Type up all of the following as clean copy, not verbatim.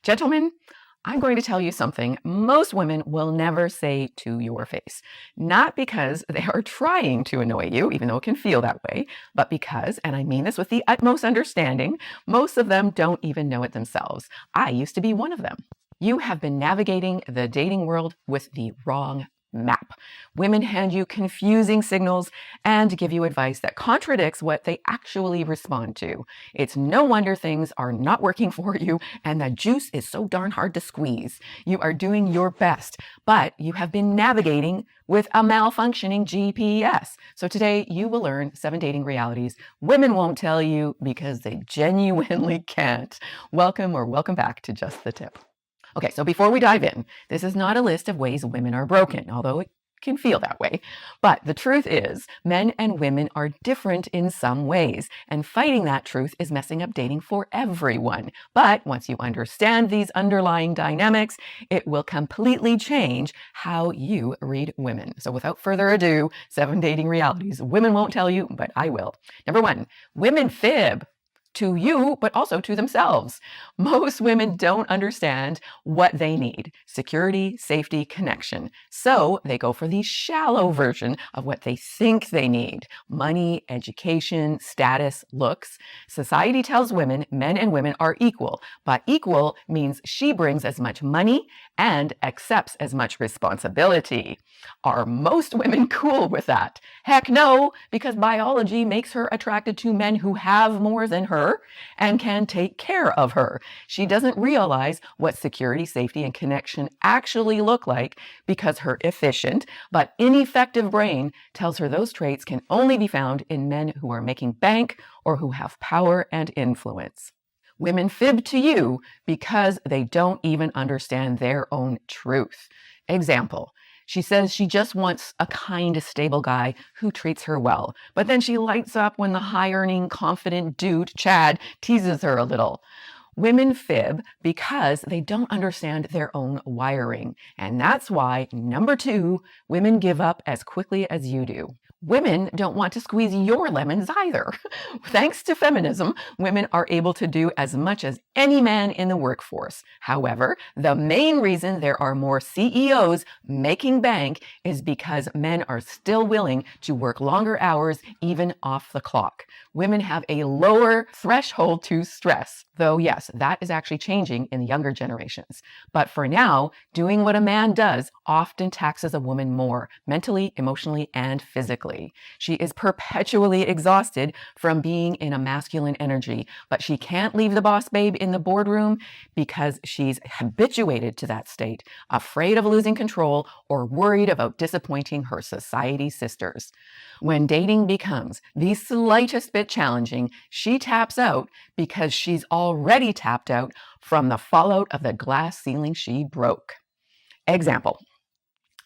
Gentlemen, I'm going to tell you something most women will never say to your face. Not because they are trying to annoy you, even though it can feel that way, but because, and I mean this with the utmost understanding, most of them don't even know it themselves. I used to be one of them. You have been navigating the dating world with the wrong map. Women hand you confusing signals and give you advice that contradicts what they actually respond to. It's no wonder things are not working for you and the juice is so darn hard to squeeze. You are doing your best, but you have been navigating with a malfunctioning GPS. So today you will learn 7 dating realities women won't tell you because they genuinely can't. Welcome back to Just the Tip. Okay, so before we dive in, this is not a list of ways women are broken, although it can feel that way. But the truth is, men and women are different in some ways, and fighting that truth is messing up dating for everyone. But once you understand these underlying dynamics, it will completely change how you read women. So without further ado, 7 dating realities women won't tell you, but I will. Number 1, women fib. To you, but also to themselves. Most women don't understand what they need: security, safety, connection. So they go for the shallow version of what they think they need: money, education, status, looks. Society tells women men and women are equal, but equal means she brings as much money and accepts as much responsibility. Are most women cool with that? Heck no, because biology makes her attracted to men who have more than her and can take care of her. She doesn't realize what security, safety, and connection actually look like because her efficient but ineffective brain tells her those traits can only be found in men who are making bank or who have power and influence. Women fib to you because they don't even understand their own truth. Example: she says she just wants a kind, stable guy who treats her well, but then she lights up when the high-earning, confident dude, Chad, teases her a little. Women fib because they don't understand their own wiring. And that's why, number 2, women give up as quickly as you do. Women don't want to squeeze your lemons either. Thanks to feminism, women are able to do as much as any man in the workforce. However, the main reason there are more CEOs making bank is because men are still willing to work longer hours, even off the clock. Women have a lower threshold to stress, though yes, that is actually changing in the younger generations. But for now, doing what a man does often taxes a woman more, mentally, emotionally, and physically. She is perpetually exhausted from being in a masculine energy, but she can't leave the boss babe in the boardroom because she's habituated to that state, afraid of losing control or worried about disappointing her society sisters. When dating becomes the slightest bit challenging, she taps out because she's already tapped out from the fallout of the glass ceiling she broke. Example: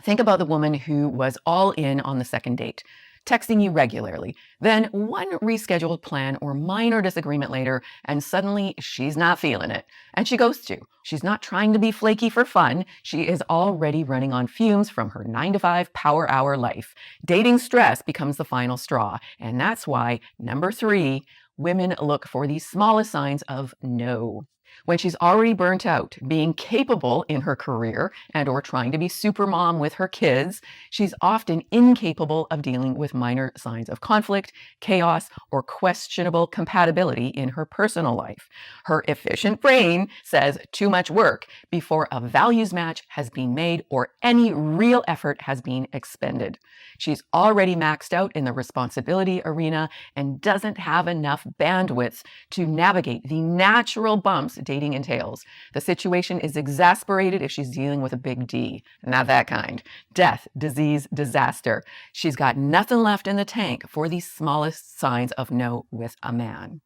think about the woman who was all in on the second date, texting you regularly. Then one rescheduled plan or minor disagreement later, and suddenly she's not feeling it, and she ghosts you. She's not trying to be flaky for fun. She is already running on fumes from her 9-to-5 power hour life. Dating stress becomes the final straw, and that's why, number 3, women look for the smallest signs of no. When she's already burnt out, being capable in her career and or trying to be super mom with her kids, she's often incapable of dealing with minor signs of conflict, chaos, or questionable compatibility in her personal life. Her efficient brain says too much work before a values match has been made or any real effort has been expended. She's already maxed out in the responsibility arena and doesn't have enough bandwidth to navigate the natural bumps dating entails. The situation is exasperated if she's dealing with a big D. Not that kind. Death, disease, disaster. She's got nothing left in the tank for the smallest signs of no with a man.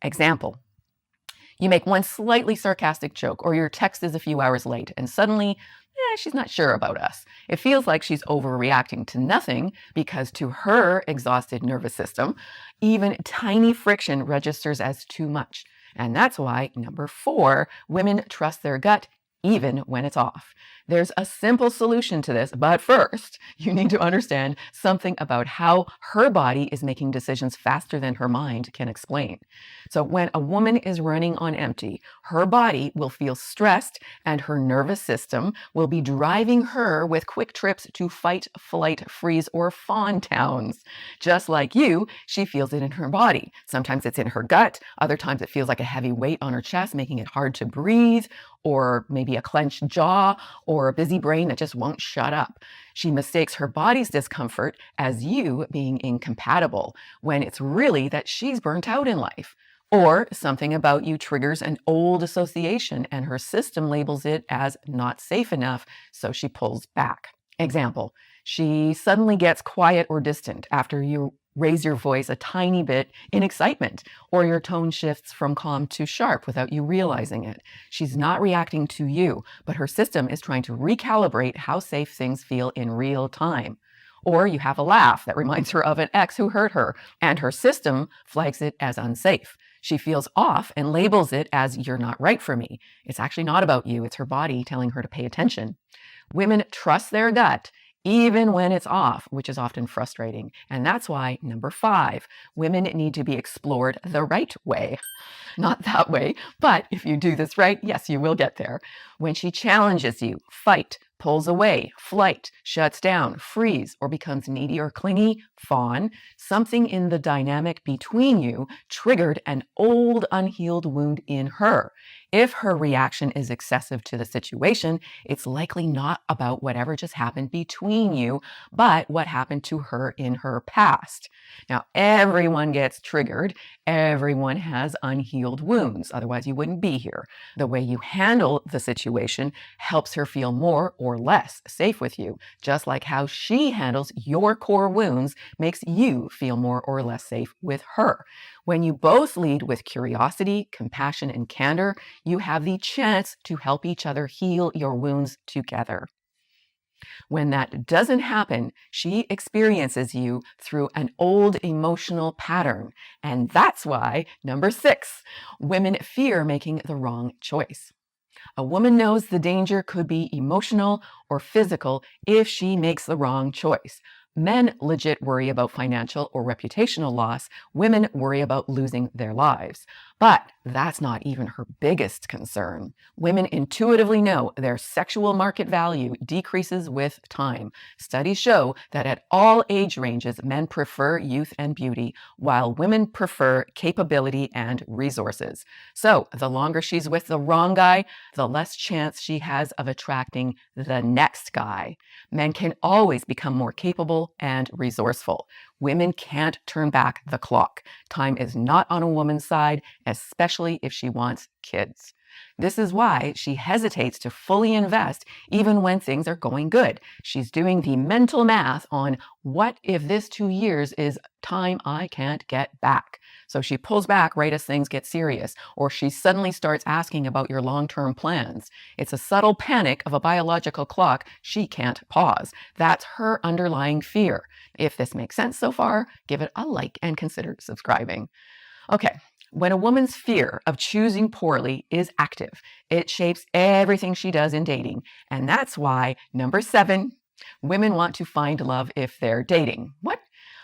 Example: you make one slightly sarcastic joke, or your text is a few hours late, and suddenly, she's not sure about us. It feels like she's overreacting to nothing because to her exhausted nervous system, even tiny friction registers as too much. And that's why, number 4, women trust their gut even when it's off. There's a simple solution to this, but first, you need to understand something about how her body is making decisions faster than her mind can explain. So when a woman is running on empty, her body will feel stressed and her nervous system will be driving her with quick trips to fight, flight, freeze, or fawn towns. Just like you, she feels it in her body. Sometimes it's in her gut. Other times it feels like a heavy weight on her chest, making it hard to breathe, or maybe a clenched jaw, or a busy brain that just won't shut up. She mistakes her body's discomfort as you being incompatible, when it's really that she's burnt out in life. Or something about you triggers an old association and her system labels it as not safe enough, so she pulls back. Example, she suddenly gets quiet or distant after you raise your voice a tiny bit in excitement, or your tone shifts from calm to sharp without you realizing it. She's not reacting to you, but her system is trying to recalibrate how safe things feel in real time. Or you have a laugh that reminds her of an ex who hurt her, and her system flags it as unsafe. She feels off and labels it as "you're not right for me." It's actually not about you. It's her body telling her to pay attention. Women trust their gut even when it's off, which is often frustrating. And that's why, number 5, women need to be explored the right way. Not that way, but if you do this right, yes, you will get there. When she challenges you, fight, pulls away, flight, shuts down, freeze, or becomes needy or clingy, fawn, something in the dynamic between you triggered an old unhealed wound in her. If her reaction is excessive to the situation, it's likely not about whatever just happened between you, but what happened to her in her past. Now, everyone gets triggered. Everyone has unhealed wounds. Otherwise, you wouldn't be here. The way you handle the situation helps her feel more or less safe with you, just like how she handles your core wounds makes you feel more or less safe with her. When you both lead with curiosity, compassion, and candor, you have the chance to help each other heal your wounds together. When that doesn't happen, she experiences you through an old emotional pattern. And that's why, number 6, women fear making the wrong choice. A woman knows the danger could be emotional or physical if she makes the wrong choice. Men legit worry about financial or reputational loss. Women worry about losing their lives. But that's not even her biggest concern. Women intuitively know their sexual market value decreases with time. Studies show that at all age ranges, men prefer youth and beauty, while women prefer capability and resources. So the longer she's with the wrong guy, the less chance she has of attracting the next guy. Men can always become more capable and resourceful. Women can't turn back the clock. Time is not on a woman's side, especially if she wants kids. This is why she hesitates to fully invest even when things are going good. She's doing the mental math on what if this 2 years is time I can't get back. So she pulls back right as things get serious, or she suddenly starts asking about your long-term plans. It's a subtle panic of a biological clock she can't pause. That's her underlying fear. If this makes sense so far, give it a like and consider subscribing. Okay. When a woman's fear of choosing poorly is active, it shapes everything she does in dating. And that's why, number 7, women want to find love if they're dating. What?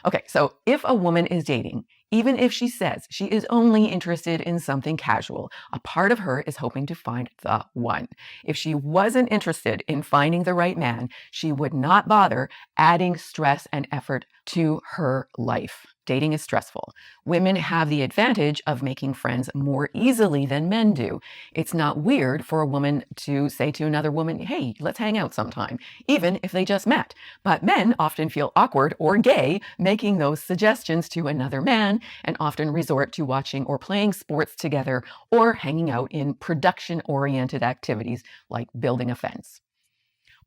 Okay, so if a woman is dating, even if she says she is only interested in something casual, a part of her is hoping to find the one. If she wasn't interested in finding the right man, she would not bother adding stress and effort to her life. Dating is stressful. Women have the advantage of making friends more easily than men do. It's not weird for a woman to say to another woman, "Hey, let's hang out sometime," even if they just met. But men often feel awkward or gay making those suggestions to another man, and often resort to watching or playing sports together or hanging out in production-oriented activities like building a fence.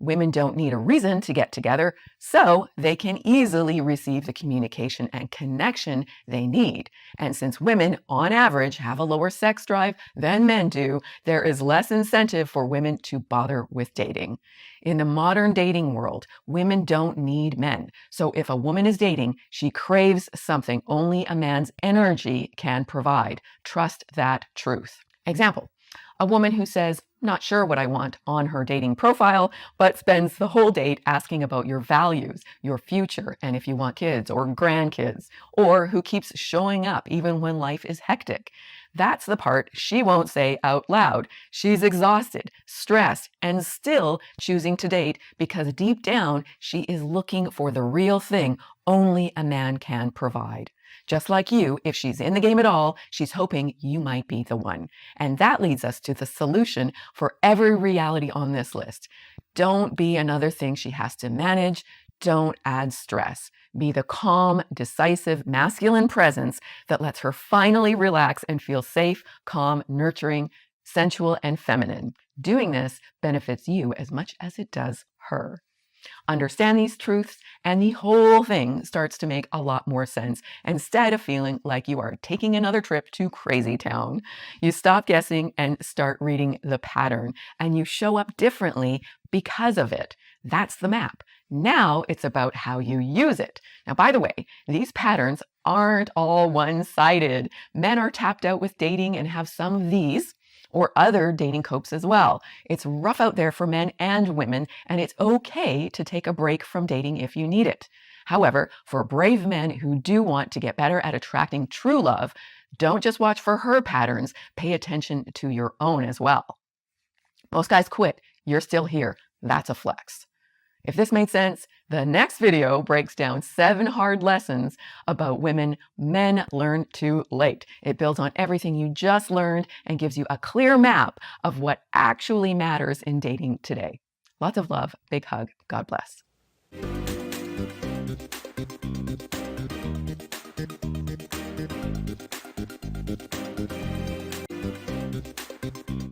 Women don't need a reason to get together, so they can easily receive the communication and connection they need. And since women, on average, have a lower sex drive than men do, there is less incentive for women to bother with dating. In the modern dating world, women don't need men. So if a woman is dating, she craves something only a man's energy can provide. Trust that truth. Example. A woman who says, not sure what I want on her dating profile, but spends the whole date asking about your values, your future, and if you want kids or grandkids, or who keeps showing up even when life is hectic. That's the part she won't say out loud. She's exhausted, stressed, and still choosing to date because deep down she is looking for the real thing only a man can provide. Just like you, if she's in the game at all, she's hoping you might be the one. And that leads us to the solution for every reality on this list. Don't be another thing she has to manage. Don't add stress. Be the calm, decisive, masculine presence that lets her finally relax and feel safe, calm, nurturing, sensual, and feminine. Doing this benefits you as much as it does her. Understand these truths, and the whole thing starts to make a lot more sense. Instead of feeling like you are taking another trip to Crazy Town, you stop guessing and start reading the pattern, and you show up differently because of it. That's the map. Now it's about how you use it. Now, by the way, these patterns aren't all one-sided. Men are tapped out with dating and have some of these or other dating copes as well. It's rough out there for men and women, and it's okay to take a break from dating if you need it. However, for brave men who do want to get better at attracting true love, don't just watch for her patterns, pay attention to your own as well. Most guys quit. You're still here. That's a flex. If this made sense, the next video breaks down 7 hard lessons about women men learn too late. It builds on everything you just learned and gives you a clear map of what actually matters in dating today. Lots of love. Big hug. God bless.